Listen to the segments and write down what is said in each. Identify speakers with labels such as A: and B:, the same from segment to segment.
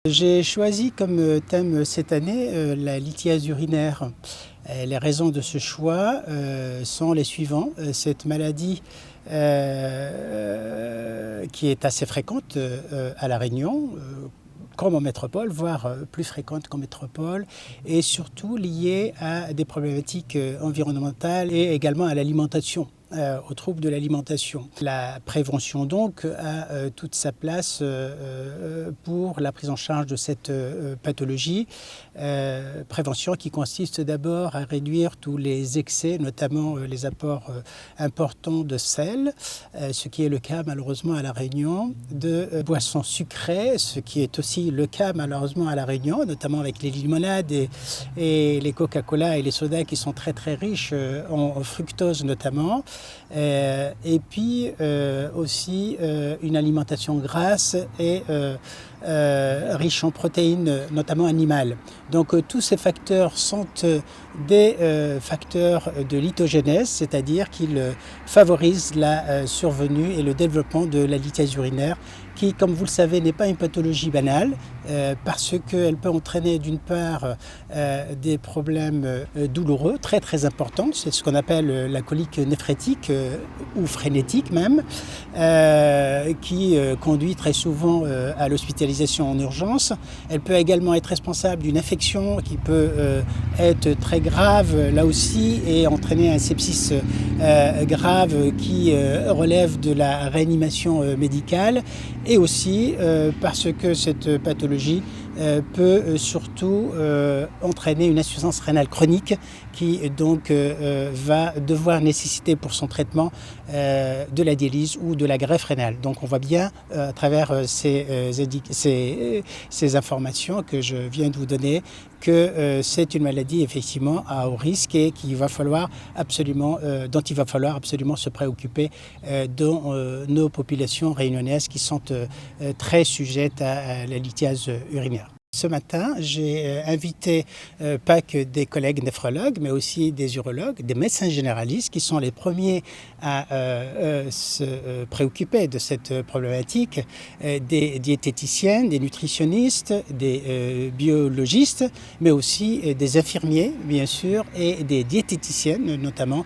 A: J'ai choisi comme thème cette année la lithiase urinaire. Les raisons de ce choix sont les suivants. Cette maladie qui est assez fréquente à La Réunion, comme en métropole, voire plus fréquente qu'en métropole, et surtout liée à des problématiques environnementales et également à l'alimentation. Aux troubles de l'alimentation. La prévention donc a toute sa place pour la prise en charge de cette pathologie. Prévention qui consiste d'abord à réduire tous les excès, notamment les apports importants de sel, ce qui est le cas malheureusement à La Réunion, de boissons sucrées, ce qui est aussi le cas malheureusement à La Réunion, notamment avec les limonades et les Coca-Cola et les sodas qui sont très très riches en fructose notamment. Et puis aussi une alimentation grasse et riche en protéines, notamment animales. Donc tous ces facteurs sont des facteurs de lithogénèse, c'est-à-dire qu'ils favorisent la survenue et le développement de la lithiase urinaire, qui, comme vous le savez, n'est pas une pathologie banale, parce qu'elle peut entraîner d'une part des problèmes douloureux, très très importants, c'est ce qu'on appelle la colique néphrétique ou frénétique même, qui conduit très souvent à l'hospitalisation en urgence. Elle peut également être responsable d'une infection qui peut être très grave là aussi et entraîner un sepsis grave qui relève de la réanimation médicale, et aussi parce que cette pathologie peut surtout entraîner une insuffisance rénale chronique qui donc va devoir nécessiter pour son traitement de la dialyse ou de la greffe rénale. Donc on voit bien à travers ces informations que je viens de vous donner que c'est une maladie effectivement à haut risque et dont il va falloir absolument se préoccuper dans nos populations réunionnaises qui sont très sujettes à la lithiase urinaire. Ce matin, j'ai invité pas que des collègues néphrologues, mais aussi des urologues, des médecins généralistes qui sont les premiers à se préoccuper de cette problématique, des diététiciennes, des nutritionnistes, des biologistes, mais aussi des infirmiers, bien sûr, et des diététiciennes notamment,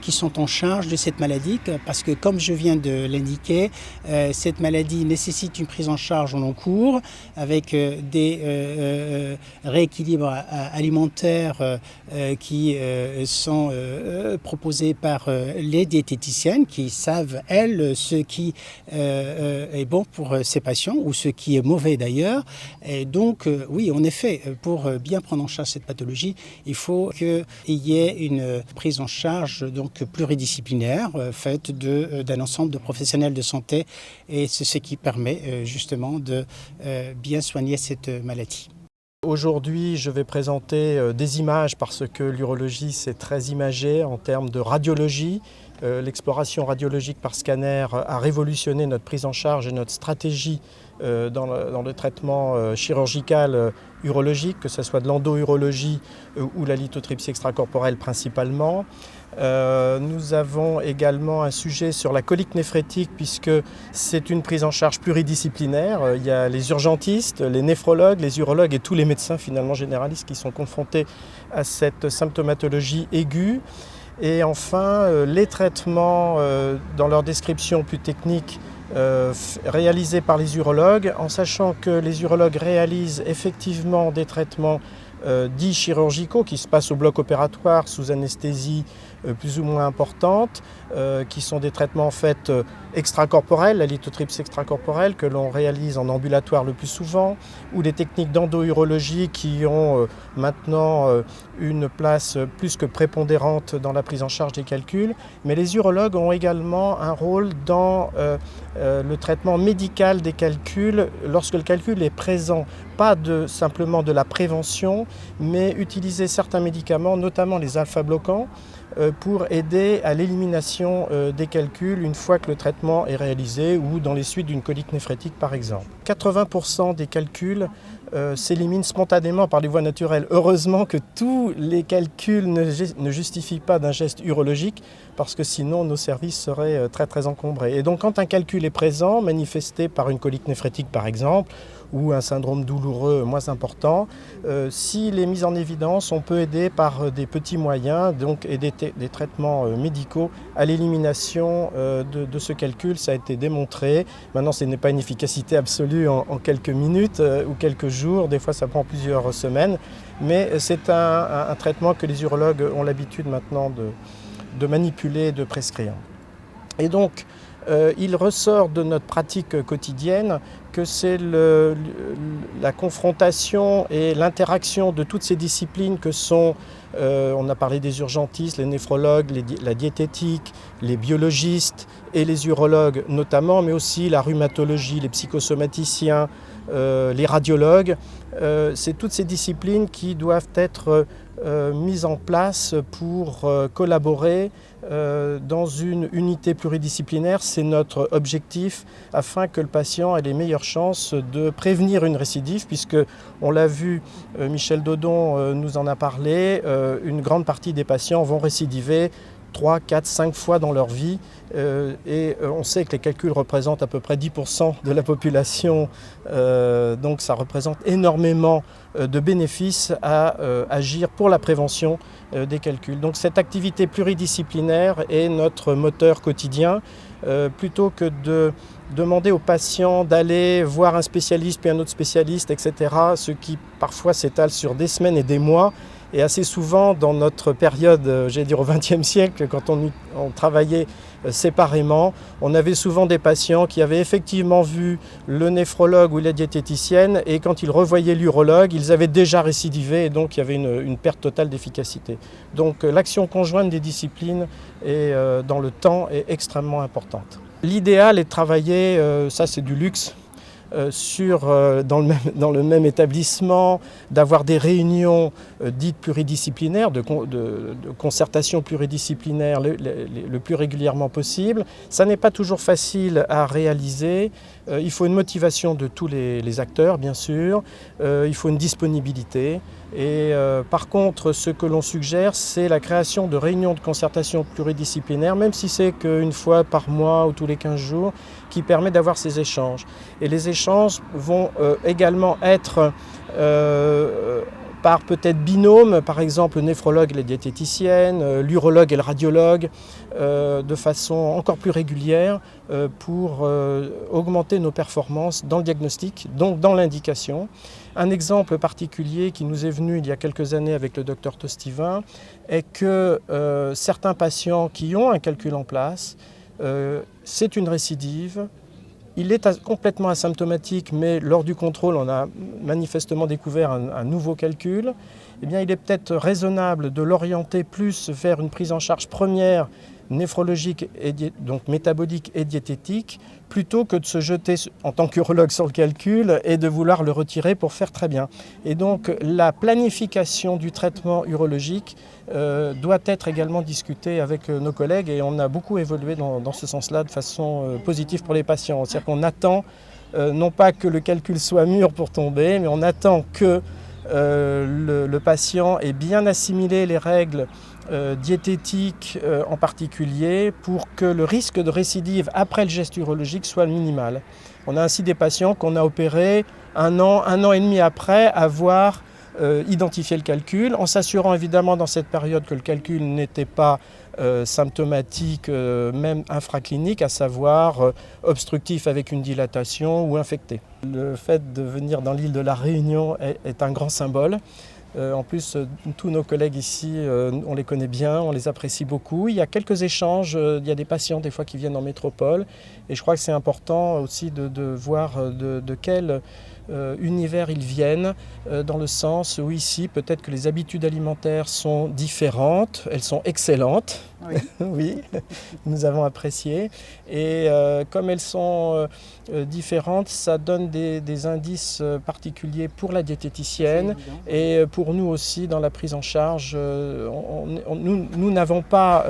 A: qui sont en charge de cette maladie, parce que comme je viens de l'indiquer, cette maladie nécessite une prise en charge en long cours, avec des rééquilibres alimentaires qui sont proposés par les diététiciennes qui savent, elles, ce qui est bon pour ces patients ou ce qui est mauvais d'ailleurs. Et donc, oui, en effet, pour bien prendre en charge cette pathologie, il faut qu'il y ait une prise en charge donc pluridisciplinaire faite d'un ensemble de professionnels de santé, et c'est ce qui permet justement de bien soigner cette maladie.
B: Aujourd'hui, je vais présenter des images parce que l'urologie, c'est très imagé en termes de radiologie. L'exploration radiologique par scanner a révolutionné notre prise en charge et notre stratégie dans le traitement chirurgical urologique, que ce soit de l'endourologie ou la lithotripsie extracorporelle principalement. Nous avons également un sujet sur la colique néphrétique, puisque c'est une prise en charge pluridisciplinaire. Il y a les urgentistes, les néphrologues, les urologues et tous les médecins finalement généralistes qui sont confrontés à cette symptomatologie aiguë. Et enfin, les traitements dans leur description plus technique réalisés par les urologues, en sachant que les urologues réalisent effectivement des traitements dits chirurgicaux qui se passent au bloc opératoire sous anesthésie plus ou moins importante, qui sont des traitements en fait extracorporels, la lithotripsie extracorporelle que l'on réalise en ambulatoire le plus souvent, ou des techniques d'endourologie qui ont maintenant une place plus que prépondérante dans la prise en charge des calculs. Mais les urologues ont également un rôle dans le traitement médical des calculs lorsque le calcul est présent. Pas simplement de la prévention, mais utiliser certains médicaments, notamment les alpha-bloquants, pour aider à l'élimination des calculs une fois que le traitement est réalisé ou dans les suites d'une colique néphrétique par exemple. 80% des calculs s'éliminent spontanément par les voies naturelles. Heureusement que tous les calculs ne justifient pas d'un geste urologique, parce que sinon nos services seraient très encombrés. Et donc quand un calcul est présent, manifesté par une colique néphrétique par exemple, ou un syndrome douloureux moins important. S'il est mis en évidence, on peut aider par des petits moyens donc, et des traitements médicaux à l'élimination de ce calcul. Ça a été démontré. Maintenant, ce n'est pas une efficacité absolue en quelques minutes ou quelques jours. Des fois, ça prend plusieurs semaines. Mais c'est un traitement que les urologues ont l'habitude maintenant de manipuler et de prescrire. Et donc, il ressort de notre pratique quotidienne que c'est la confrontation et l'interaction de toutes ces disciplines que sont, on a parlé des urgentistes, les néphrologues, la diététique, les biologistes et les urologues notamment, mais aussi la rhumatologie, les psychosomaticiens, les radiologues. C'est toutes ces disciplines qui doivent être mises en place pour collaborer dans une unité pluridisciplinaire. C'est notre objectif afin que le patient ait les meilleures chances de prévenir une récidive, puisque on l'a vu, Michel Dodon nous en a parlé, une grande partie des patients vont récidiver 3, 4, 5 fois dans leur vie et on sait que les calculs représentent à peu près 10% de la population, donc ça représente énormément de bénéfices à agir pour la prévention des calculs. Donc cette activité pluridisciplinaire est notre moteur quotidien, plutôt que de demander aux patients d'aller voir un spécialiste puis un autre spécialiste, etc., ce qui parfois s'étale sur des semaines et des mois. Et assez souvent, dans notre période, j'allais dire au XXe siècle, quand on travaillait séparément, on avait souvent des patients qui avaient effectivement vu le néphrologue ou la diététicienne, et quand ils revoyaient l'urologue, ils avaient déjà récidivé, et donc il y avait une perte totale d'efficacité. Donc l'action conjointe des disciplines dans le temps est extrêmement importante. L'idéal est de travailler, ça c'est du luxe, dans le même établissement, d'avoir des réunions dites pluridisciplinaires, de concertation pluridisciplinaire le plus régulièrement possible. Ça n'est pas toujours facile à réaliser. Il faut une motivation de tous les acteurs, bien sûr. Il faut une disponibilité. Et par contre, ce que l'on suggère, c'est la création de réunions de concertation pluridisciplinaires, même si c'est qu'une fois par mois ou tous les 15 jours, qui permet d'avoir ces échanges. Et les échanges vont également être par peut-être binôme, par exemple le néphrologue et la diététicienne, l'urologue et le radiologue, de façon encore plus régulière pour augmenter nos performances dans le diagnostic, donc dans l'indication. Un exemple particulier qui nous est venu il y a quelques années avec le docteur Tostivin est que certains patients qui ont un calcul en place, c'est une récidive. Il est complètement asymptomatique, mais lors du contrôle, on a manifestement découvert un nouveau calcul. Eh bien, il est peut-être raisonnable de l'orienter plus vers une prise en charge première néphrologique, donc métabolique et diététique, plutôt que de se jeter en tant qu'urologue sur le calcul et de vouloir le retirer pour faire très bien. Et donc la planification du traitement urologique doit être également discutée avec nos collègues, et on a beaucoup évolué dans ce sens-là de façon positive pour les patients. C'est-à-dire qu'on attend non pas que le calcul soit mûr pour tomber, mais on attend que le patient ait bien assimilé les règles diététiques en particulier, pour que le risque de récidive après le geste urologique soit minimal. On a ainsi des patients qu'on a opérés un an et demi après avoir identifié le calcul, en s'assurant évidemment dans cette période que le calcul n'était pas symptomatique, même infraclinique, à savoir obstructif avec une dilatation ou infecté. Le fait de venir dans l'île de la Réunion est un grand symbole. En plus, tous nos collègues ici, on les connaît bien, on les apprécie beaucoup. Il y a quelques échanges, il y a des patients des fois qui viennent en métropole, et je crois que c'est important aussi de voir de quel univers ils viennent, dans le sens où ici peut-être que les habitudes alimentaires sont différentes, elles sont excellentes, oui, oui, nous avons apprécié, et comme elles sont différentes, ça donne des indices particuliers pour la diététicienne et pour nous aussi dans la prise en charge. Nous n'avons pas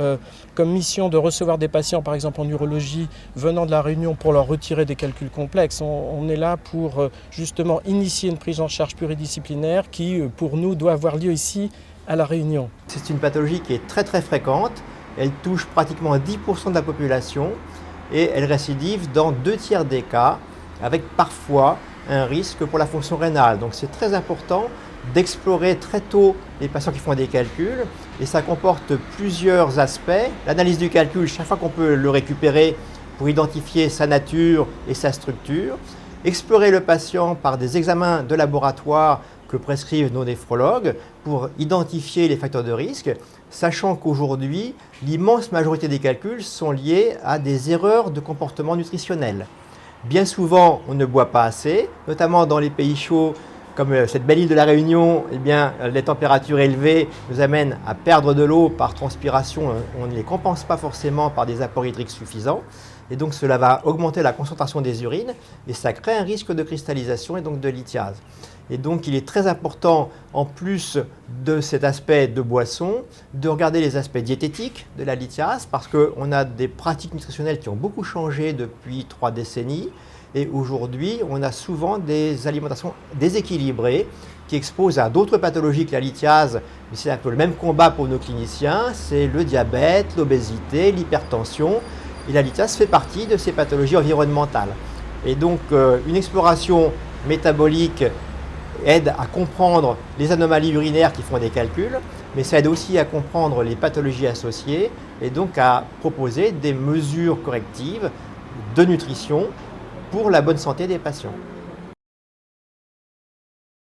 B: comme mission de recevoir des patients, par exemple en urologie, venant de la Réunion pour leur retirer des calculs complexes. On est là pour justement initier une prise en charge pluridisciplinaire qui, pour nous, doit avoir lieu ici à la Réunion.
C: C'est une pathologie qui est très très fréquente. Elle touche pratiquement 10% de la population et elle récidive dans 2 tiers des cas, avec parfois un risque pour la fonction rénale. Donc c'est très important d'explorer très tôt les patients qui font des calculs et ça comporte plusieurs aspects. L'analyse du calcul, chaque fois qu'on peut le récupérer pour identifier sa nature et sa structure. Explorer le patient par des examens de laboratoire que prescrivent nos néphrologues pour identifier les facteurs de risque, sachant qu'aujourd'hui, l'immense majorité des calculs sont liés à des erreurs de comportement nutritionnel. Bien souvent, on ne boit pas assez, notamment dans les pays chauds, comme cette belle île de la Réunion, eh bien, les températures élevées nous amènent à perdre de l'eau par transpiration. On ne les compense pas forcément par des apports hydriques suffisants. Et donc cela va augmenter la concentration des urines et ça crée un risque de cristallisation et donc de lithiase. Et donc il est très important, en plus de cet aspect de boisson, de regarder les aspects diététiques de la lithiase parce qu'on a des pratiques nutritionnelles qui ont beaucoup changé depuis 3 décennies. Et aujourd'hui, on a souvent des alimentations déséquilibrées qui exposent à d'autres pathologies que la lithiase. Mais c'est un peu le même combat pour nos cliniciens, c'est le diabète, l'obésité, l'hypertension. Et la lithiase fait partie de ces pathologies environnementales. Et donc, une exploration métabolique aide à comprendre les anomalies urinaires qui font des calculs, mais ça aide aussi à comprendre les pathologies associées et donc à proposer des mesures correctives de nutrition pour la bonne santé des patients.